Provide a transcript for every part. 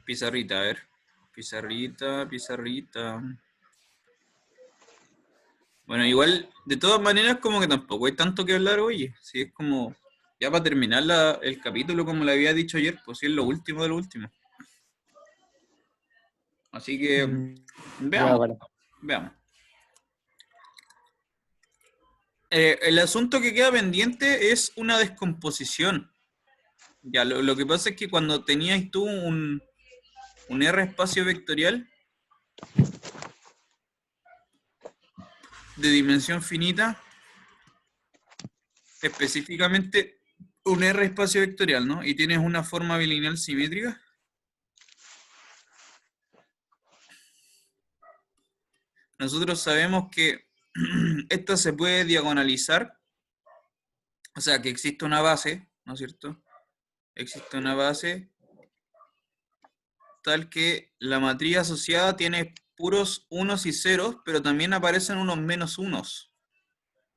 Pizarrita, a ver. Pizarrita, pizarrita. Bueno, igual, de todas maneras, como que tampoco hay tanto que hablar hoy. Si es como, ya para terminar el capítulo, como le había dicho ayer, pues sí es lo último de lo último. Así que, Ya, veamos, vale. veamos. El asunto que queda pendiente es una descomposición. Ya, lo que pasa es que cuando tenías tú un R espacio vectorial de dimensión finita, específicamente un R espacio vectorial, ¿no? Y tienes una forma bilineal simétrica. Nosotros sabemos que esta se puede diagonalizar, o sea, que existe una base, ¿no es cierto? Existe una base tal que la matriz asociada tiene puros unos y ceros, pero también aparecen unos menos unos.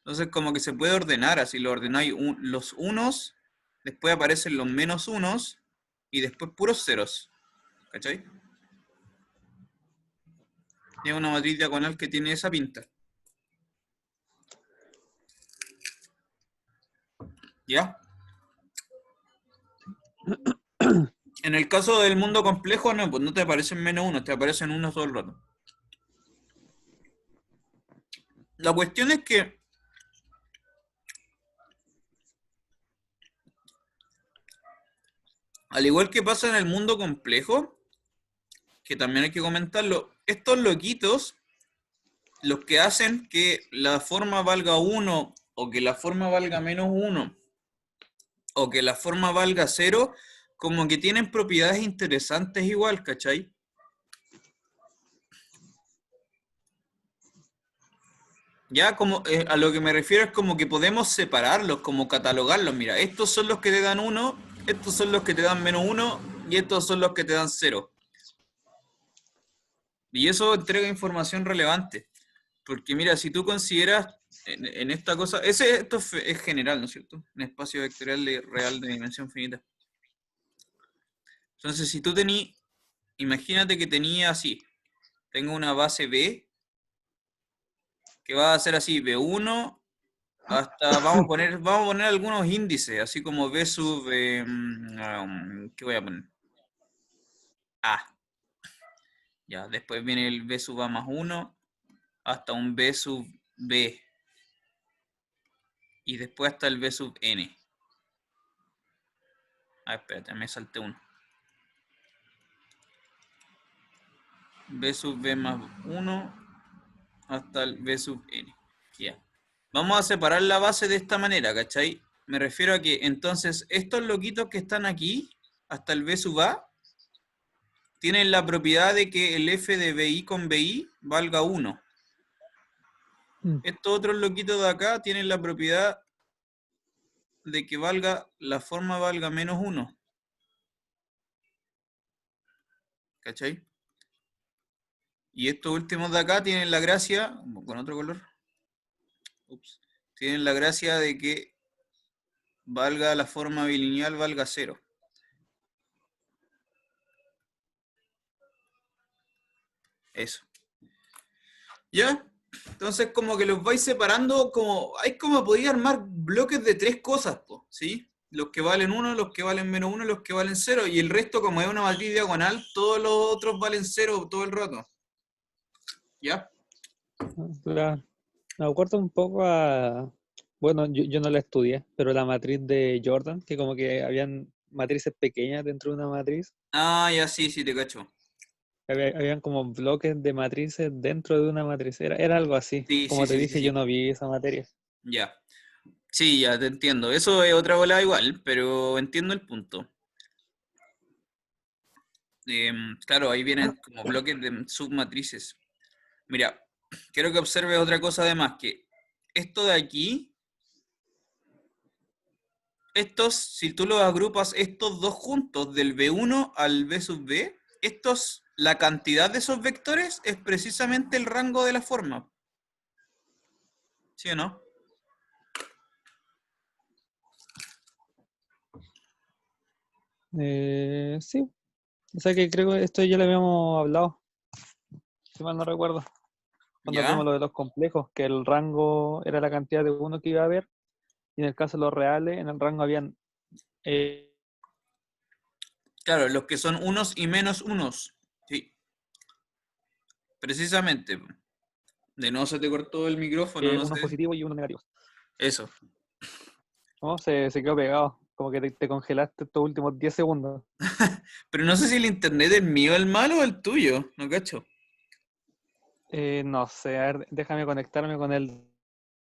Entonces, como que se puede ordenar, así lo ordenáis los unos, después aparecen los menos unos y después puros ceros. ¿Cachai? Es una matriz diagonal que tiene esa pinta. ¿Ya? En el caso del mundo complejo, no, pues no te aparecen menos uno, te aparecen unos todo el rato. La cuestión es que, al igual que pasa en el mundo complejo, que también hay que comentarlo, estos loquitos, los que hacen que la forma valga 1 o que la forma valga menos 1 o que la forma valga 0, como que tienen propiedades interesantes igual, ¿cachai? Ya como a lo que me refiero es como que podemos separarlos, como catalogarlos. Mira, estos son los que te dan 1, estos son los que te dan menos 1 y estos son los que te dan 0. Y eso entrega información relevante. Porque mira, si tú consideras en esta cosa, esto es general, ¿no es cierto? Un espacio vectorial real de dimensión finita. Entonces, si tú tenías, imagínate que tenía así, tengo una base B, que va a ser así, B1 hasta, vamos a poner algunos índices, así como B sub, ¿qué voy a poner? A. Ya, después viene el B sub A más 1, hasta un B sub B, y después hasta el B sub N. Ah, espérate, me salté uno. B sub B más 1 hasta el B sub N. Ya. Vamos a separar la base de esta manera, ¿cachai? Me refiero a que entonces estos loquitos que están aquí, hasta el B sub A, tienen la propiedad de que el f de BI con BI valga 1. Estos otros loquitos de acá tienen la propiedad de que la forma valga menos 1. ¿Cachai? Y estos últimos de acá tienen la gracia, con otro color, tienen la gracia de que valga la forma bilineal valga 0. Eso. ¿Ya? Entonces como que los vais separando, como podéis armar bloques de 3 cosas, ¿sí? Los que valen 1, los que valen menos 1, los que valen 0, y el resto, como es una matriz diagonal, todos los otros valen 0 todo el rato. ¿Ya? Me acuerdo un poco a, bueno, yo no la estudié, pero la matriz de Jordan, que como que habían matrices pequeñas dentro de una matriz, Ah, ya sí, sí, te cacho. habían como bloques de matrices dentro de una matriz, era algo así. Sí, sí, Como te sí, sí, dije, yo sí. no vi esa materia. Ya. Sí, ya te entiendo. Eso es otra bola igual, pero entiendo el punto. Claro, ahí vienen como bloques de submatrices. Mira, quiero que observes otra cosa además, que esto de aquí, si tú los agrupas estos dos juntos, del B1 al B sub B, la cantidad de esos vectores es precisamente el rango de la forma. ¿Sí o no? Sí, O sea que creo que esto ya lo habíamos hablado, si mal no recuerdo. Cuando vimos ¿Ya? lo de los complejos, que el rango era la cantidad de uno que iba a haber, y en el caso de los reales, en el rango habían eh, Claro, los que son unos y menos unos. Sí, precisamente. De nuevo se te cortó el micrófono, no unos sé. positivos y unos negativos. Eso. ¿No? Se quedó pegado, como que te congelaste estos últimos 10 segundos. Pero no sé si el internet es mío el malo o el tuyo, no cacho. No sé, a ver, déjame conectarme con el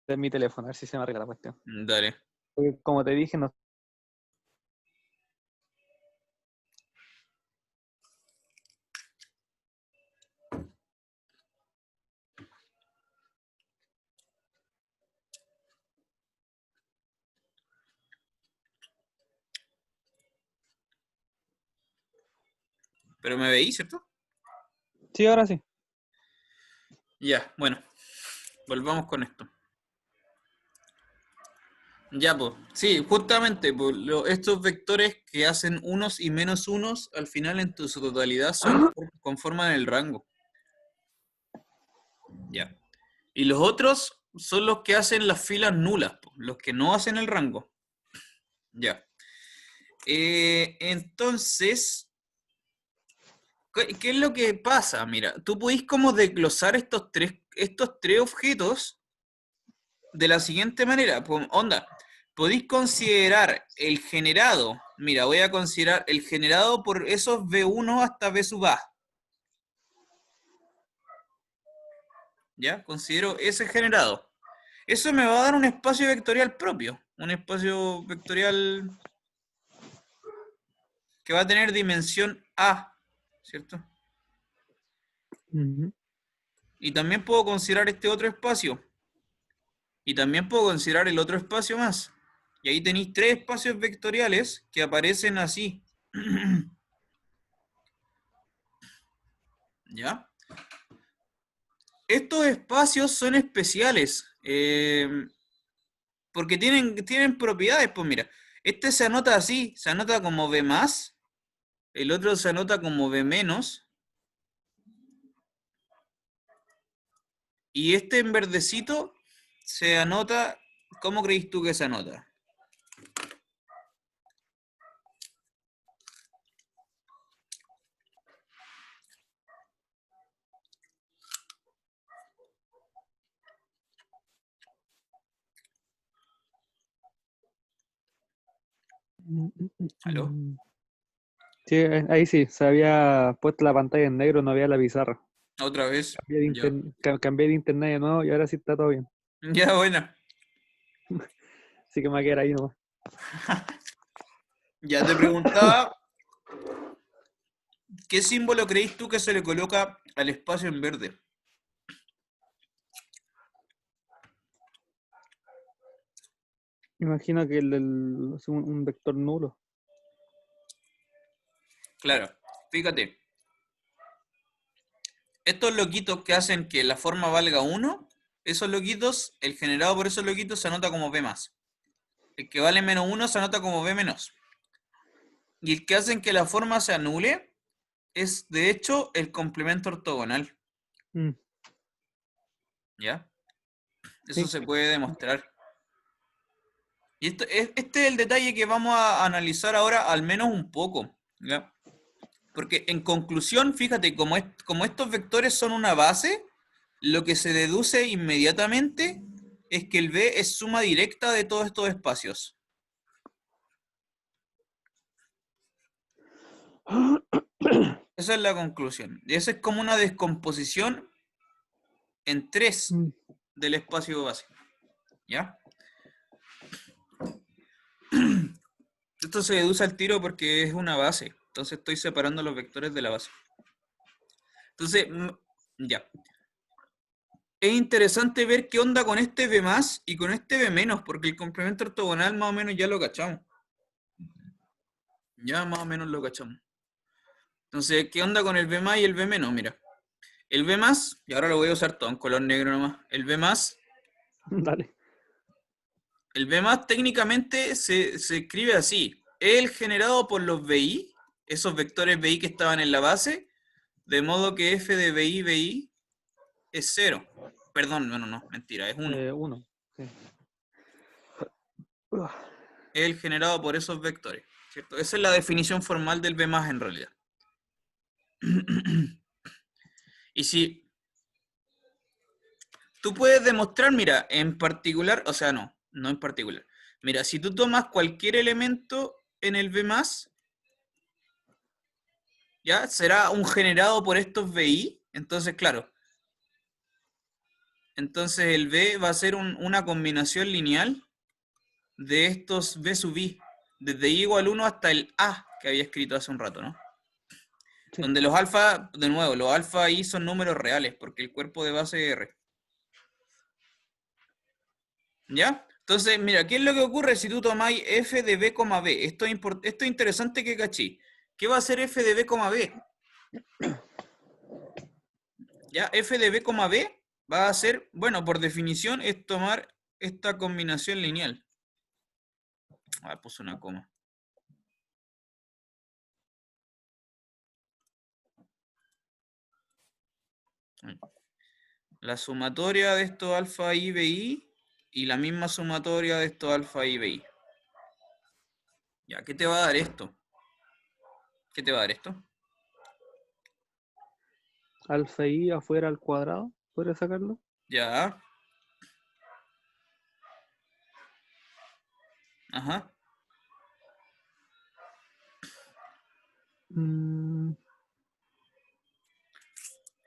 de mi teléfono, a ver si se me arregla la cuestión. Dale. Porque como te dije, no. Pero me veí, ¿cierto? Sí, ahora sí. Ya, bueno, volvamos con esto. Ya, pues, sí, justamente, pues, estos vectores que hacen unos y menos unos, al final en su totalidad conforman el rango. Ya. Y los otros son los que hacen las filas nulas, pues, los que no hacen el rango. Ya. Entonces, ¿qué es lo que pasa? Mira, tú podés como desglosar estos tres objetos de la siguiente manera. Onda, podéis considerar el generado. Mira, voy a considerar el generado por esos V1 hasta V sub A. ¿Ya? Considero ese generado. Eso me va a dar un espacio vectorial propio. Un espacio vectorial que va a tener dimensión A, ¿cierto? Ujú. Y también puedo considerar este otro espacio. Y también puedo considerar el otro espacio más. Y ahí tenéis tres espacios vectoriales que aparecen así. ¿Ya? Estos espacios son especiales porque tienen propiedades. Pues mira, este se anota así, se anota como B más, el otro se anota como B menos, y este en verdecito se anota, ¿cómo crees tú que se anota? Mm, mm, mm, ¿Aló? mm. Sí, ahí sí, se había puesto la pantalla en negro, no había la pizarra. ¿Otra vez? Ya. Cambié de internet de nuevo y ahora sí está todo bien. Ya, buena. Así que me voy a quedar ahí nomás. Ya te preguntaba, ¿qué símbolo creéis tú que se le coloca al espacio en verde? Imagino que es un vector nulo. Claro, fíjate, estos loquitos que hacen que la forma valga 1, esos loquitos, el generado por esos loquitos se anota como B más. El que vale menos 1 se anota como B menos. Y el que hacen que la forma se anule es, de hecho, el complemento ortogonal. Mm, ¿Ya? Eso sí. se puede demostrar. Y este es el detalle que vamos a analizar ahora al menos un poco. ¿Ya? Porque en conclusión, fíjate, como estos vectores son una base, lo que se deduce inmediatamente es que el B es suma directa de todos estos espacios. Esa es la conclusión. Y esa es como una descomposición en 3 Mm, del espacio básico. ¿Ya? Esto se deduce al tiro porque es una base. Entonces estoy separando los vectores de la base. Entonces, ya. Es interesante ver qué onda con este B más y con este B menos, porque el complemento ortogonal más o menos ya lo cachamos. Ya más o menos lo cachamos. Entonces, ¿qué onda con el B más y el B menos? Mira, el B más, y ahora lo voy a usar todo en color negro nomás. dale. El B más técnicamente se escribe así. Es el generado por los BI esos vectores BI que estaban en la base, de modo que f de BI es 0. Perdón, no, mentira, es 1. 1. Sí. Es el generado por esos vectores, ¿cierto? Esa es la definición formal del B+, en realidad. Y si tú puedes demostrar, mira, en particular, o sea, no en particular. Mira, si tú tomas cualquier elemento en el B+, ¿ya? Será un generado por estos BI, entonces, claro. Entonces el B va a ser una combinación lineal de estos B sub I, desde I igual 1 hasta el A que había escrito hace un rato, ¿no? Sí. Donde los alfa, de nuevo, los alfa I son números reales, porque el cuerpo de base es R. ¿Ya? Entonces, mira, ¿qué es lo que ocurre si tú tomáis f de b, b? Esto es interesante que cachí. ¿Qué va a ser f de b, b? ¿Ya? F de b, b va a ser, bueno, por definición, es tomar esta combinación lineal. Ah, puse una coma. La sumatoria de estos alfa I, BI y la misma sumatoria de estos alfa I, BI. Ya, ¿qué te va a dar esto? ¿Qué te va a dar esto? Alfa I afuera al cuadrado. ¿Podrías sacarlo? Ya. Ajá.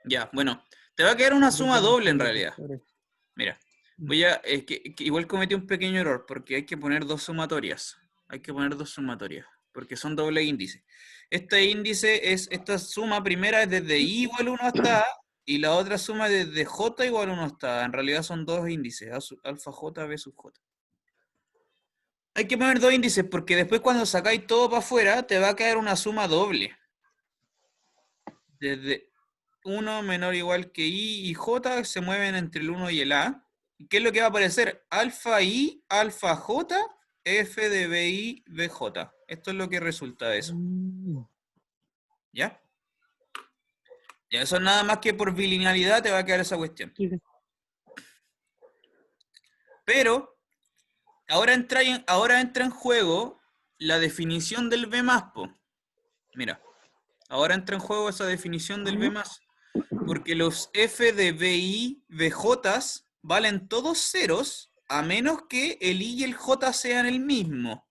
Ya, bueno. Te va a quedar una suma doble en realidad. Mira, que igual cometí un pequeño error porque hay que poner dos sumatorias. Hay que poner dos sumatorias porque son doble índice. Esta suma primera es desde I igual 1 hasta A y la otra suma es desde J igual 1 hasta A. En realidad son dos índices, alfa J, B sub J. Hay que poner dos índices porque después cuando sacáis todo para afuera te va a quedar una suma doble. Desde 1 menor o igual que I y J se mueven entre el 1 y el A. ¿Qué es lo que va a aparecer? Alfa I, alfa J, F de BI, BJ. Esto es lo que resulta de eso. ¿Ya? Ya, eso nada más que por bilinealidad te va a quedar esa cuestión. Sí, sí. Pero ahora entra en juego la definición del B+, po. Mira, ahora entra en juego esa definición del B+. Porque los F de BI, BJ valen todos ceros, a menos que el I y el J sean el mismo.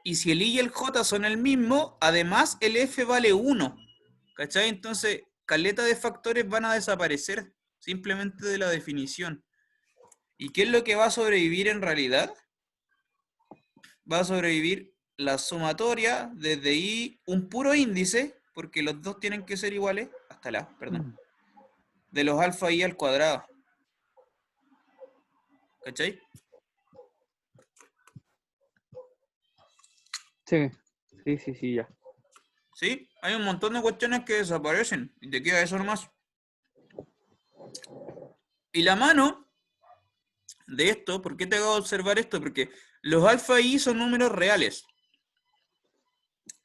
Y si el I y el J son el mismo, además el F vale 1. ¿Cachai? Entonces, caleta de factores van a desaparecer simplemente de la definición. ¿Y qué es lo que va a sobrevivir en realidad? Va a sobrevivir la sumatoria desde I, un puro índice, porque los dos tienen que ser iguales, hasta la, perdón, de los alfa I al cuadrado. ¿Cachai? Sí, sí, ya. ¿Sí? Hay un montón de cuestiones que desaparecen y te queda eso nomás. Y la mano de esto, ¿por qué te hago observar esto? Porque los alfa I son números reales.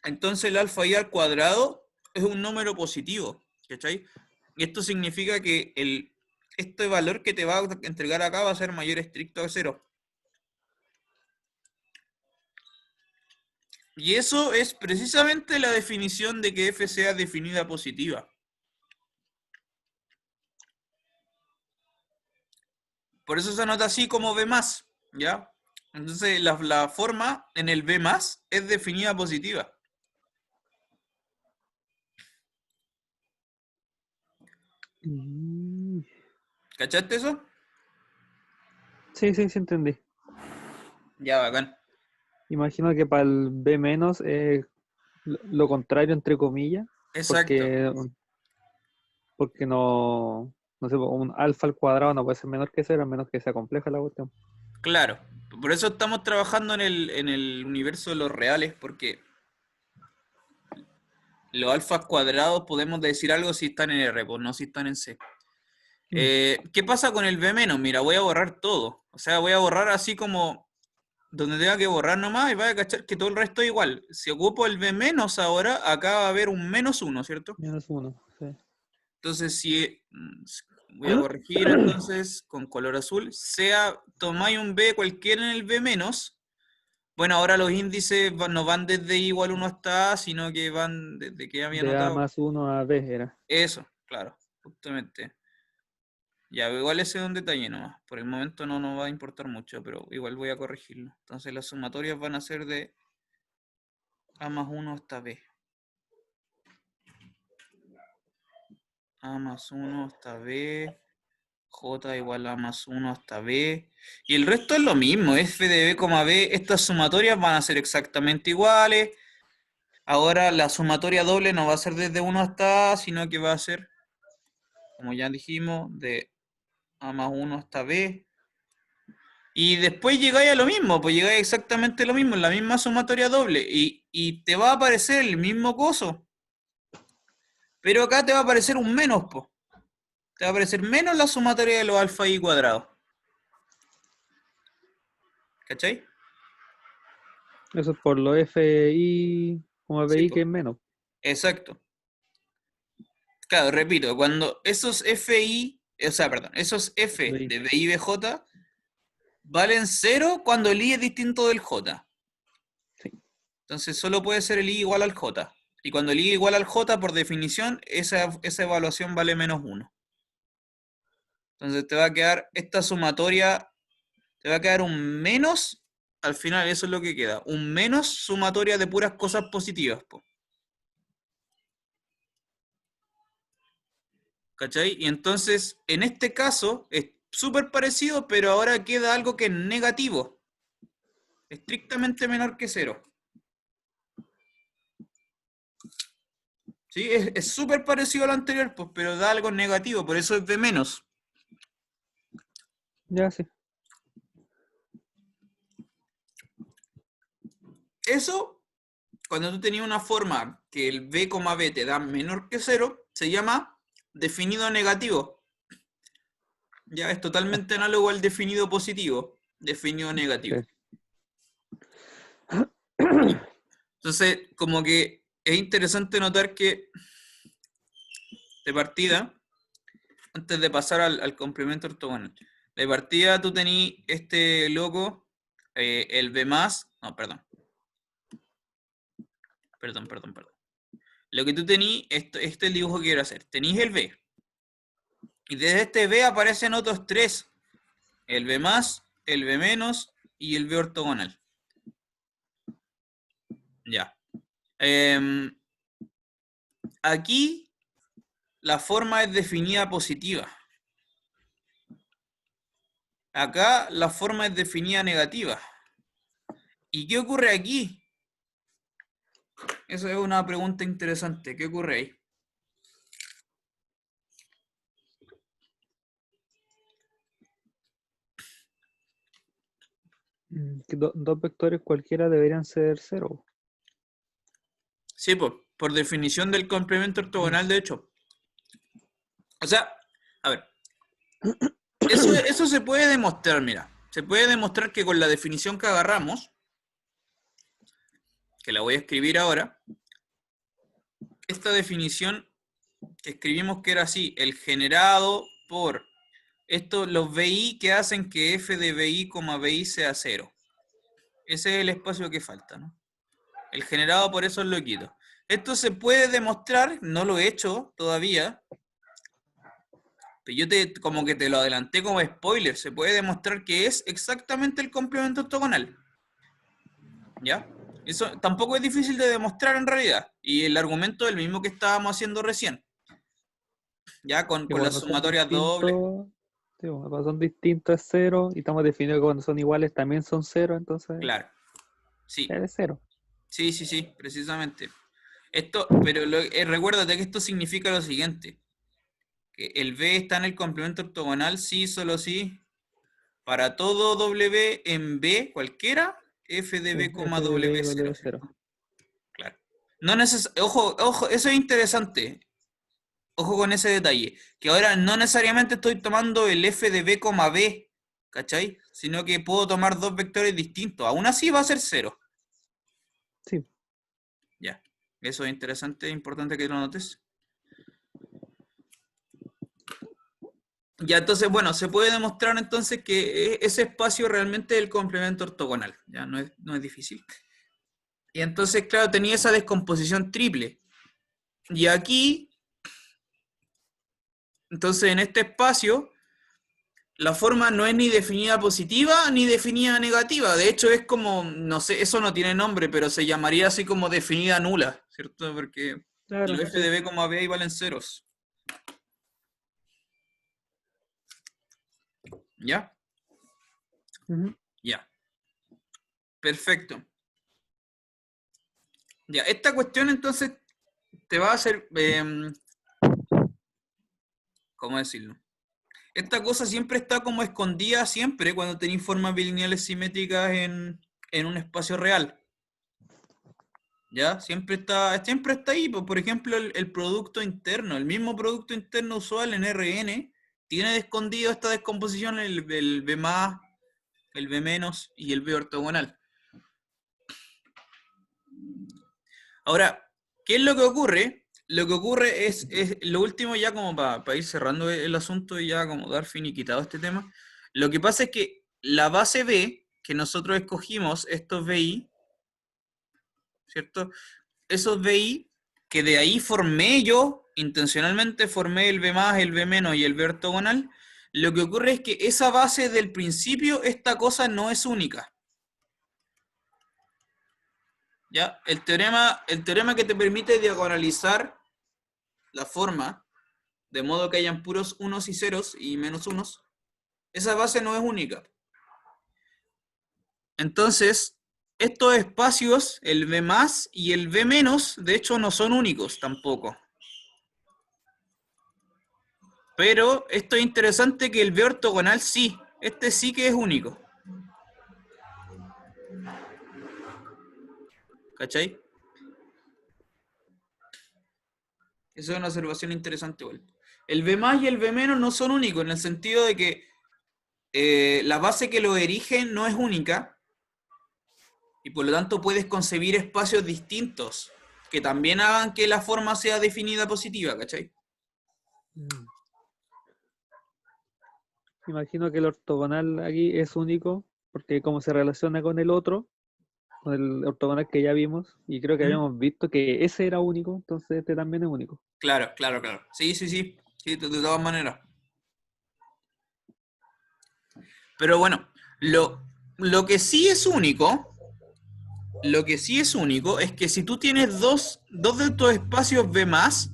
Entonces el alfa I al cuadrado es un número positivo. ¿Cachai? Y esto significa que este valor que te va a entregar acá va a ser mayor estricto a 0. Y eso es precisamente la definición de que f sea definida positiva. Por eso se anota así como B+, ¿ya? Entonces la forma en el B+, es definida positiva. ¿Cachaste eso? Sí, entendí. Ya, bacán. Imagino que para el B menos es lo contrario, entre comillas, Exacto. porque no sé, un alfa al cuadrado no puede ser menor que 0, a menos que sea compleja la cuestión. Claro. Por eso estamos trabajando en el universo de los reales, porque los alfas cuadrados podemos decir algo si están en R, pues no si están en C. ¿Qué pasa con el B menos? Mira, voy a borrar todo. O sea, voy a borrar así como donde tenga que borrar nomás y vaya a cachar que todo el resto es igual. Si ocupo el B menos ahora, acá va a haber un -1, ¿cierto? -1, sí. Entonces, si voy a corregir entonces con color azul, sea tomáis un B cualquiera en el B menos. Bueno, ahora los índices no van desde igual 1 hasta A, sino que van desde que había De A notado. más 1 a B era. Eso, claro, justamente. Ya, igual ese es un detalle nomás. Por el momento no nos va a importar mucho, pero igual voy a corregirlo. Entonces las sumatorias van a ser de A más 1 hasta B. A más 1 hasta B. J igual a más 1 hasta B. Y el resto es lo mismo. F de B, B. Estas sumatorias van a ser exactamente iguales. Ahora la sumatoria doble no va a ser desde 1 hasta A, sino que va a ser, como ya dijimos, de A más 1 hasta B. Y después llegáis a lo mismo, pues llegáis exactamente a lo mismo, en la misma sumatoria doble. Y te va a aparecer el mismo coso. Pero acá te va a aparecer un menos, pues. Te va a aparecer menos la sumatoria de los alfa y cuadrados. ¿Cachai? Eso es por los FI como Sí, BI pues. que es menos. Exacto. Claro, repito, cuando esos FI, o sea, perdón, esos F BI. de BI y BJ valen 0 cuando el I es distinto del J. Sí. Entonces solo puede ser el I igual al J. Y cuando el I es igual al J, por definición, esa evaluación vale -1. Entonces te va a quedar esta sumatoria, te va a quedar un menos, al final eso es lo que queda, un menos sumatoria de puras cosas positivas, po. ¿Cachai? Y entonces, en este caso, es súper parecido, pero ahora queda algo que es negativo, estrictamente menor que 0. ¿Sí? Es súper parecido al anterior, pues, pero da algo negativo, por eso es B menos. Ya sí. Eso, cuando tú tenías una forma que el B, B te da menor que 0, se llama definido negativo. Ya es totalmente análogo al definido positivo, definido negativo. Sí. Entonces, como que es interesante notar que de partida, antes de pasar al complemento ortogonal, de partida tú tenías este loco, el B más, no, perdón. Lo que tú tenías, este es el dibujo que quiero hacer. Tenéis el B. Y desde este B aparecen otros tres. El B más, el B menos y el B ortogonal. Ya. Aquí la forma es definida positiva. Acá la forma es definida negativa. ¿Y qué ocurre aquí? Esa es una pregunta interesante. ¿Qué ocurre ahí? Que dos vectores cualquiera deberían ser 0. Sí, pues, por definición del complemento ortogonal, de hecho. O sea, a ver, eso se puede demostrar, mira. Se puede demostrar que con la definición que agarramos, que la voy a escribir ahora, esta definición que escribimos que era así, el generado por los BI que hacen que f de BI, BI sea 0. Ese es el espacio que falta, ¿no? El generado por eso lo quito. Esto se puede demostrar, no lo he hecho todavía, pero yo como que te lo adelanté como spoiler, se puede demostrar que es exactamente el complemento ortogonal. ¿Ya? Eso tampoco es difícil de demostrar en realidad. Y el argumento es el mismo que estábamos haciendo recién. Ya con Que las cuando son sumatorias dobles. distintos, sí, cuando son distintos es 0 y estamos definiendo que cuando son iguales también son 0, entonces Claro. Sí. es 0. Sí, precisamente. Pero recuérdate que esto significa lo siguiente. Que el B está en el complemento ortogonal, sí, solo sí. Para todo W en B cualquiera, f de Sí, B, f de b W igual 0, a 0. ¿cierto? Claro. No ojo, eso es interesante. Ojo con ese detalle. Que ahora no necesariamente estoy tomando el f de B, B ¿cachai? Sino que puedo tomar dos vectores distintos. Aún así va a ser 0. Sí. Ya. Eso es interesante, importante que lo notes. Ya, entonces, bueno, se puede demostrar entonces que ese espacio realmente es el complemento ortogonal. Ya, no es difícil. Y entonces, claro, tenía esa descomposición triple. Y aquí, entonces, en este espacio, la forma no es ni definida positiva ni definida negativa. De hecho, es como, no sé, eso no tiene nombre, pero se llamaría así como definida nula, ¿cierto? Porque Claro, los f sí. de b, b valen ceros. ¿Ya? Ujú. Ya. Perfecto. Ya, esta cuestión entonces te va a hacer, ¿cómo decirlo? Esta cosa siempre está como escondida siempre cuando tenéis formas bilineales simétricas en un espacio real. ¿Ya? Siempre está ahí. Por ejemplo, el producto interno, el mismo producto interno usual en Rn, tiene de escondido esta descomposición el B más, el B menos y el B ortogonal. Ahora, ¿qué es lo que ocurre? Lo que ocurre es lo último ya como para ir cerrando el asunto y ya como dar fin y quitado este tema. Lo que pasa es que la base B que nosotros escogimos, estos BI, ¿cierto? Esos BI que de ahí formé yo, intencionalmente formé el B más, el B menos y el B ortogonal, lo que ocurre es que esa base del principio, esta cosa no es única. ¿Ya? El teorema que te permite diagonalizar la forma, de modo que hayan puros unos y ceros y menos unos, esa base no es única. Entonces, estos espacios, el B más y el B menos, de hecho no son únicos tampoco. Pero esto es interesante que el B ortogonal sí, este sí que es único. ¿Cachai? Eso es una observación interesante igual. El B más y el B menos no son únicos en el sentido de que la base que lo erige no es única y por lo tanto puedes concebir espacios distintos que también hagan que la forma sea definida positiva, ¿cachai? Mm. Imagino que el ortogonal aquí es único, porque como se relaciona con el otro, con el ortogonal que ya vimos, y creo que ¿Mm? habíamos visto que ese era único, entonces este también es único. Claro, claro, claro. Sí, sí, sí. Sí, de todas maneras. Pero bueno, lo que sí es único, lo que sí es único es que si tú tienes dos de estos espacios B más,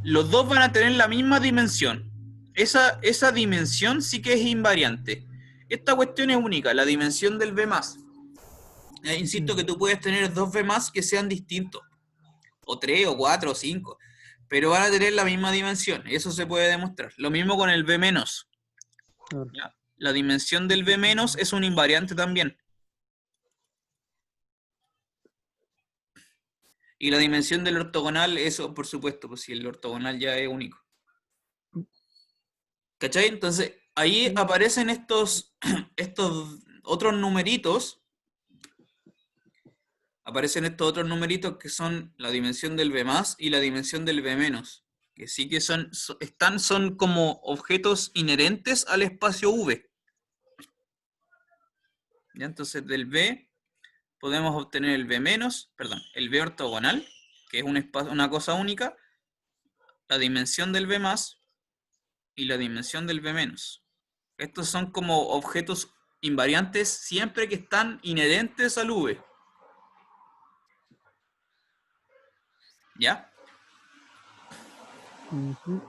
los dos van a tener la misma dimensión. Esa dimensión sí que es invariante. Esta cuestión es única, la dimensión del B más. Insisto que Mm. tú puedes tener dos B más que sean distintos, o tres, o cuatro, o cinco, pero van a tener la misma dimensión. Eso se puede demostrar. Lo mismo con el B menos. Claro. ¿Ya? La dimensión del B menos es un invariante también. Y la dimensión del ortogonal, eso por supuesto, pues si el ortogonal ya es único. ¿Cachai? Entonces, ahí Sí. aparecen estos otros numeritos, aparecen estos otros numeritos que son la dimensión del B más y la dimensión del B menos, que sí que son como objetos inherentes al espacio V. ¿Ya? Entonces, del B podemos obtener el B menos, perdón, el B ortogonal, que es una cosa única, la dimensión del B más y la dimensión del B menos. Estos son como objetos invariantes siempre que están inherentes al V. ¿Ya? Ujú.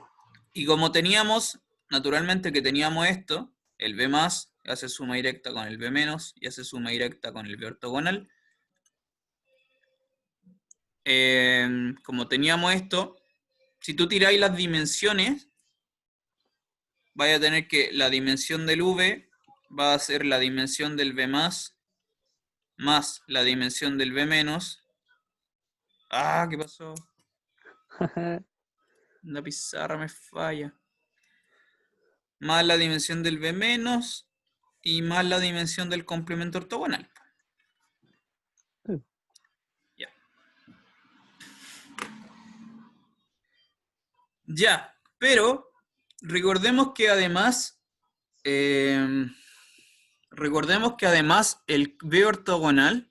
Y como teníamos, naturalmente que teníamos esto, el B más hace suma directa con el B menos y hace suma directa con el B ortogonal. Como teníamos esto, si tú tiráis las dimensiones, vaya a tener que la dimensión del V va a ser la dimensión del B más la dimensión del B menos. Ah, ¿qué pasó? La pizarra me falla. más la dimensión del B menos y más la dimensión del complemento ortogonal. Sí. Ya. Ya, pero eh, recordemos que además el B ortogonal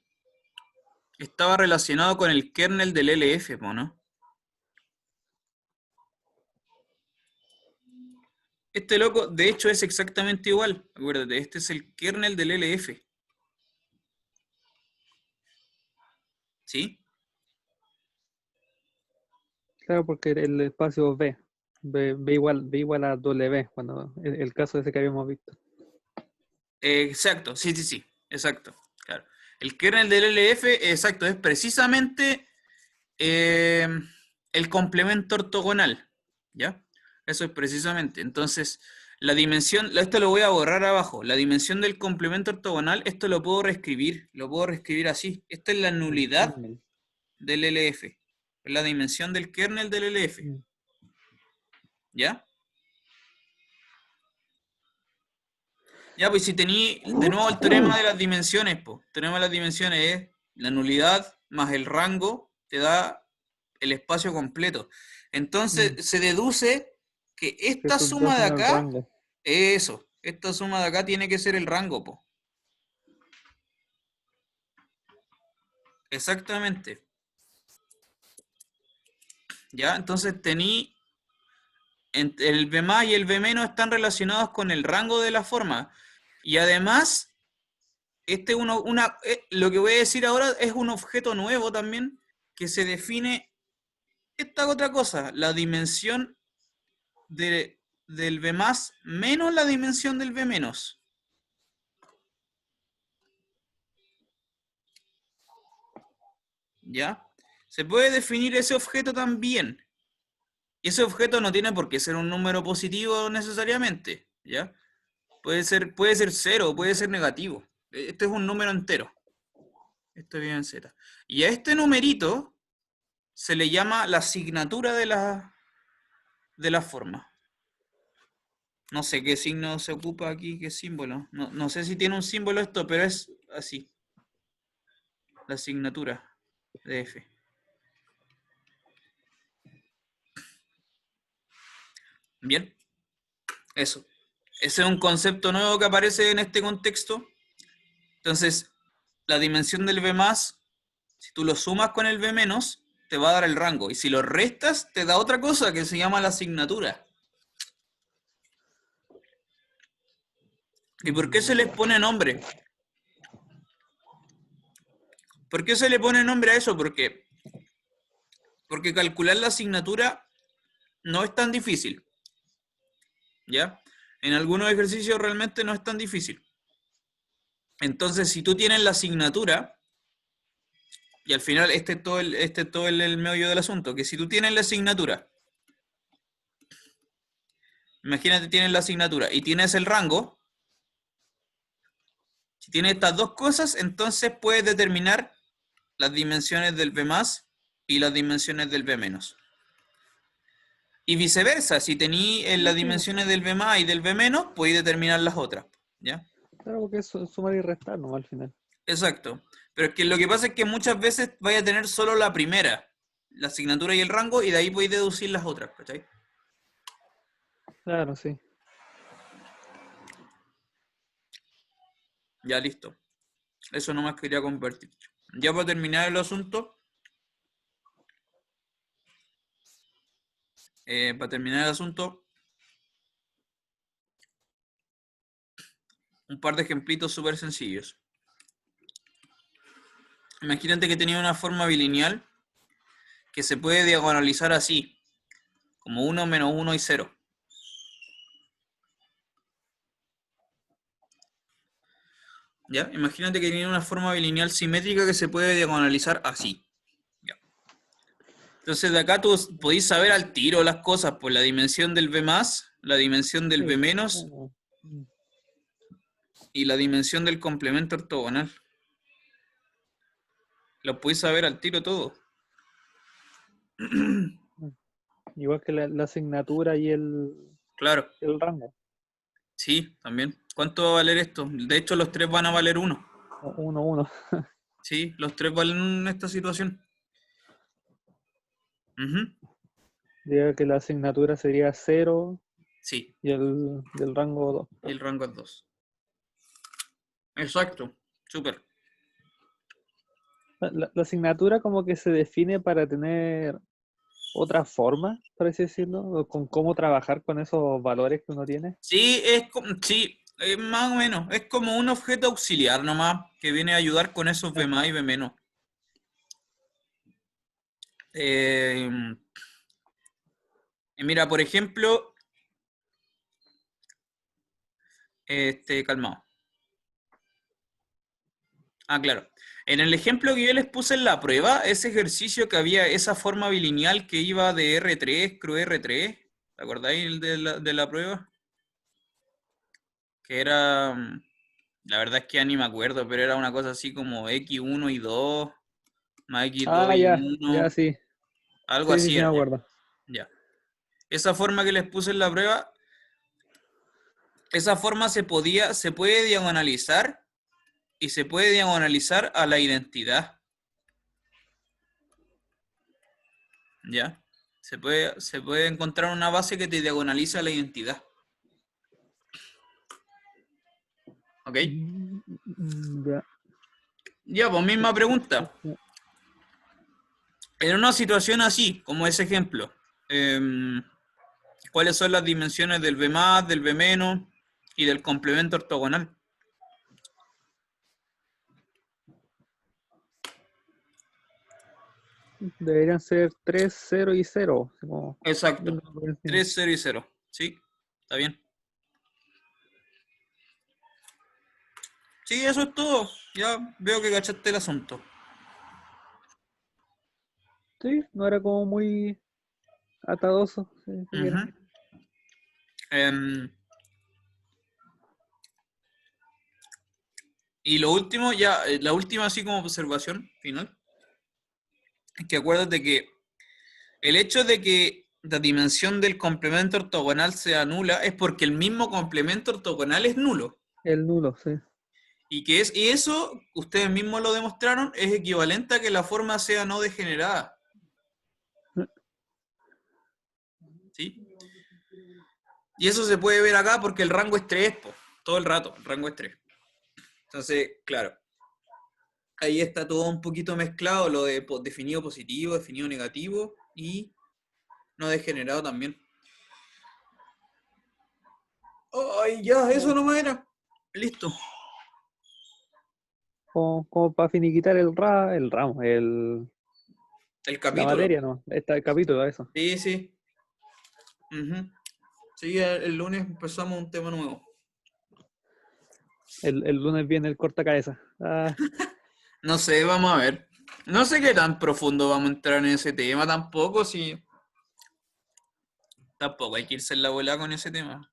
estaba relacionado con el kernel del LF, ¿no? Este loco, de hecho, es exactamente igual. Acuérdate, este es el kernel del LF. ¿Sí? Claro, porque el espacio B igual a W, cuando el caso ese que habíamos visto. Exacto, sí, sí, sí. Exacto. Claro. El kernel del LF, exacto, es precisamente eh, el complemento ortogonal. ¿Ya? Eso es precisamente. Entonces, la dimensión, esto lo voy a borrar abajo. La dimensión del complemento ortogonal, esto lo puedo reescribir así. Esta es la El nulidad kernel. del LF. Es la dimensión del kernel del LF. Mm. ¿Ya? Ya, pues si tení de nuevo el teorema de las dimensiones, pues. El teorema de las dimensiones es la nulidad más el rango te da el espacio completo. Mm. Entonces se deduce que Que esta esos dos suma de son el acá, rango. esta suma de acá tiene que ser el rango, pues. Exactamente. ¿Ya? Entonces tení el B más y el B menos están relacionados con el rango de la forma. Y además, lo que voy a decir ahora es un objeto nuevo también que se define esta otra cosa, la dimensión del B más menos la dimensión del B menos. ¿Ya? Se puede definir ese objeto también. Y ese objeto no tiene por qué ser un número positivo necesariamente. ¿Ya? Puede ser cero, puede ser negativo. Este es un número entero. Esto viene en Z. Y a este numerito se le llama la asignatura de la forma. No sé qué signo se ocupa aquí, qué símbolo. No, no sé si tiene un símbolo esto, pero es así. La asignatura de F. Bien, eso. Ese es un concepto nuevo que aparece en este contexto. Entonces, la dimensión del B más, si tú lo sumas con el B menos, te va a dar el rango. Y si lo restas, te da otra cosa que se llama la asignatura. ¿Y por qué se les pone nombre? ¿Por qué se le pone nombre a eso? Porque calcular la asignatura no es tan difícil. ¿Ya? En algunos ejercicios realmente no es tan difícil. Entonces, si tú tienes la asignatura, y al final este es todo el meollo del asunto, que si tú tienes la asignatura, imagínate tienes la asignatura y tienes el rango, si tienes estas dos cosas, entonces puedes determinar las dimensiones del B más y las dimensiones del B menos. Y viceversa, si tenéis las Sí, dimensiones del B más y del B menos, podéis determinar las otras. ¿Ya? claro, porque es sumar y restar, ¿no? Al final. Exacto. Pero es que lo que pasa es que muchas veces vais a tener solo la primera, la asignatura y el rango, y de ahí podéis deducir las otras, ¿cachai? Claro, sí. Ya listo. Eso nomás quería compartir. Ya para terminar el asunto, para terminar el asunto, un par de ejemplitos súper sencillos. Imagínate que tenía una forma bilineal que se puede diagonalizar así, como 1 menos 1 y 0. ¿Ya? Imagínate que tiene una forma bilineal simétrica que se puede diagonalizar así. ¿Ya? Entonces de acá tú podéis saber al tiro las cosas, por la dimensión del B más, la dimensión del B Sí. menos Bueno, y la dimensión del complemento ortogonal. Lo podéis saber al tiro todo. igual que la asignatura y Claro, el rango. Sí, también. ¿Cuánto va a valer esto? De hecho, los tres van a valer 1. 1, 1. Sí, los tres valen 1 en esta situación. Ujú. Diría que la asignatura sería 0 Sí, y el rango 2. y el rango es 2. Exacto, súper. La asignatura como que se define para tener otra forma, por así decirlo, o con cómo trabajar con esos valores que uno tiene. Sí, sí, más o menos. Es como un objeto auxiliar nomás que viene a ayudar con esos B Ya. más y B menos. Eh, mira, por ejemplo, calmado. Ah, claro. En el ejemplo que yo les puse en la prueba, ese ejercicio que había, esa forma bilineal que iba de R3, creo R3, ¿te acordáis de la prueba? Que era, la verdad es que ya ni me acuerdo, pero era una cosa así como X1 y 2 más X2 Ah, y ya, ya 1, sí. algo Sí, sí, así sí, me era. acuerdo. Ya. Esa forma que les puse en la prueba, esa forma se puede diagonalizar y se puede diagonalizar a la identidad. ¿Ya? Se puede encontrar una base que te diagonaliza la identidad. ¿Ok? Ya. Ya, pues misma pregunta. En una situación así, como ese ejemplo, ¿cuáles son las dimensiones del B más, del B menos y del complemento ortogonal? Deberían ser 3, 0 y 0. Exacto. Viéndolo por encima. 3, 0 y 0. ¿Sí? ¿Está bien? Sí, eso es todo. Ya veo que cachaste el asunto. Sí, no era como muy atadoso, si se Ujú. quiere. Em, y lo último, ya, la última así como observación final, es que acuérdate que el hecho de que la dimensión del complemento ortogonal sea nula es porque el mismo complemento ortogonal es nulo. El nulo, sí. Y eso, ustedes mismos lo demostraron, es equivalente a que la forma sea no degenerada. ¿Sí? Y eso se puede ver acá porque el rango es 3, po, todo el rato, el rango es 3. Entonces, claro, ahí está todo un poquito mezclado, lo de definido positivo, definido negativo y no degenerado también. Ay, ya, eso no era. Listo. Como para finiquitar el ramo, El la capítulo. materia, ¿no? El capítulo, eso. Sí, sí. Ujú. Sí, el lunes empezamos un tema nuevo. El lunes viene el cortacabezas. Ah, No sé, vamos a ver. No sé qué tan profundo vamos a entrar en ese tema tampoco, si tampoco hay que irse en la bola con ese tema.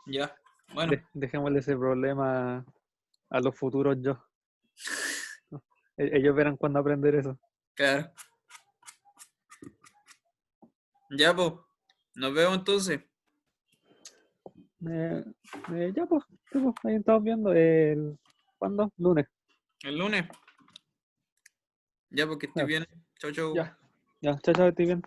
Ya, bueno, dejémosle ese problema a los futuros yo. Ellos verán cuándo aprender eso. claro. Ya, pues. Nos vemos entonces. Ya, pues, sí, pues, ahí estamos viendo ¿cuándo? Lunes. El lunes. Ya, porque estoy Ya, bien. Chau, chau. ya, ya, chao, chao, estoy bien.